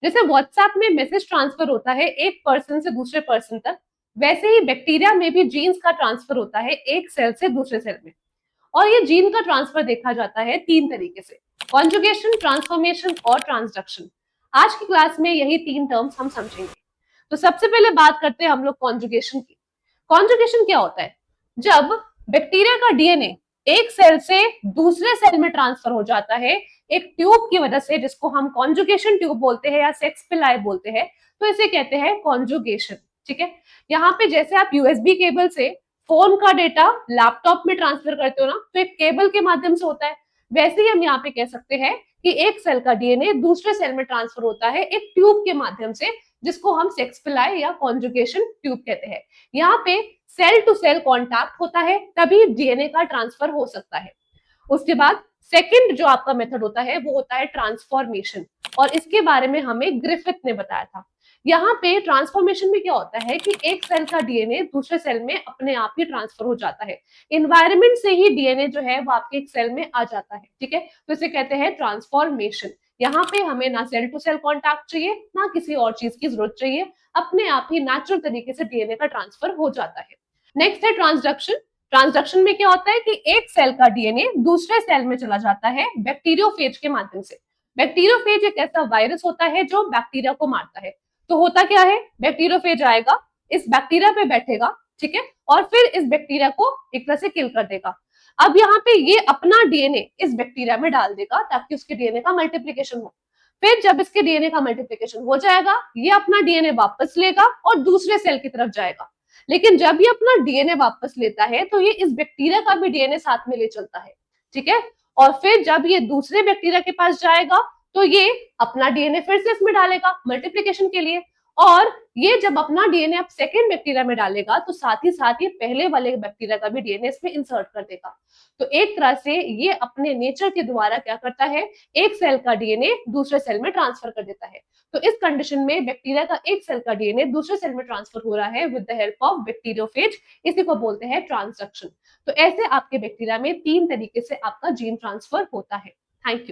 जैसे व्हाट्सएप में message transfer होता है एक पर्सन से दूसरे पर्सन तक, वैसे ही बैक्टीरिया में भी जीन्स का ट्रांसफर होता है एक सेल से दूसरे सेल में। और ये जीन का ट्रांसफर देखा जाता है तीन तरीके से: कॉन्जुगेशन, ट्रांसफॉर्मेशन और ट्रांसडक्शन। आज की क्लास में यही तीन टर्म्स हम समझेंगे। तो सबसे पहले बात करते हैं हम लोग कॉन्जुगेशन की। कॉन्जुगेशन क्या होता है? जब बैक्टीरिया का डीएनए एक सेल से दूसरे सेल में ट्रांसफर हो जाता है एक ट्यूब की वजह से, जिसको हम कॉन्जुगेशन ट्यूब बोलते हैं या सेक्स पिलाई बोलते हैं, तो इसे कहते हैं कॉन्जुगेशन। ठीक है। यहाँ पे जैसे आप यूएसबी केबल से फोन का डेटा लैपटॉप में ट्रांसफर करते हो ना, तो एक केबल के माध्यम से होता है। वैसे ही हम यहाँ पे कह सकते हैं कि एक सेल का डीएनए दूसरे सेल में ट्रांसफर होता है एक ट्यूब के माध्यम से, जिसको हम सेक्स पिलाई या कॉन्जुगेशन ट्यूब कहते हैं। यहाँ पे सेल टू सेल कॉन्टैक्ट होता है, तभी डीएनए का ट्रांसफर हो सकता है। उसके बाद सेकंड जो आपका मेथड होता है वो होता है ट्रांसफॉर्मेशन, और इसके बारे में हमें ग्रिफिथ ने बताया था। यहाँ पे ट्रांसफॉर्मेशन में क्या होता है कि एक सेल का डीएनए दूसरे सेल में अपने आप ही ट्रांसफर हो जाता है। इन्वायरमेंट से ही डीएनए जो है वो आपके एक सेल में आ जाता है। ठीक है। तो इसे कहते हैं ट्रांसफॉर्मेशन। यहाँ पे हमें ना सेल टू सेल कॉन्टैक्ट चाहिए, ना किसी और चीज की जरूरत चाहिए, अपने आप ही नेचुरल तरीके से डीएनए का ट्रांसफर हो जाता है। नेक्स्ट है ट्रांसडक्शन। ट्रांसडक्शन में क्या होता है कि एक सेल का डीएनए दूसरे सेल में चला जाता है बैक्टीरियोफेज के माध्यम से। बैक्टीरियोफेज एक ऐसा वायरस होता है जो बैक्टीरिया को मारता है। तो होता क्या है, बैक्टीरियोफेज आएगा, इस बैक्टीरिया पे बैठेगा, ठीक है, और फिर इस बैक्टीरिया को एक तरह से किल कर देगा। अब यहाँ पे ये अपना डीएनए इस बैक्टीरिया में डाल देगा ताकि उसके डीएनए का मल्टीप्लीकेशन हो। फिर जब इसके डीएनए का मल्टीप्लीकेशन हो जाएगा, ये अपना डीएनए वापस लेगा और दूसरे सेल की तरफ जाएगा। लेकिन जब ये अपना डीएनए वापस लेता है तो ये इस बैक्टीरिया का भी डीएनए साथ में ले चलता है। ठीक है। और फिर जब ये दूसरे बैक्टीरिया के पास जाएगा तो ये अपना डीएनए फिर से इसमें डालेगा मल्टीप्लीकेशन के लिए। और ये जब अपना डीएनए अब सेकेंड बैक्टीरिया में डालेगा तो साथ ही साथ ये पहले वाले बैक्टीरिया का भी डीएनए इसमें इंसर्ट कर देगा। तो एक तरह से ये अपने नेचर के द्वारा क्या करता है, एक सेल का डीएनए दूसरे सेल में ट्रांसफर कर देता है। तो इस कंडीशन में बैक्टीरिया का एक सेल का डीएनए दूसरे सेल में ट्रांसफर हो रहा है with the help of bacteriophage. इसी को बोलते हैं ट्रांसडक्शन। तो ऐसे आपके बैक्टीरिया में तीन तरीके से आपका जीन ट्रांसफर होता है। Thank you.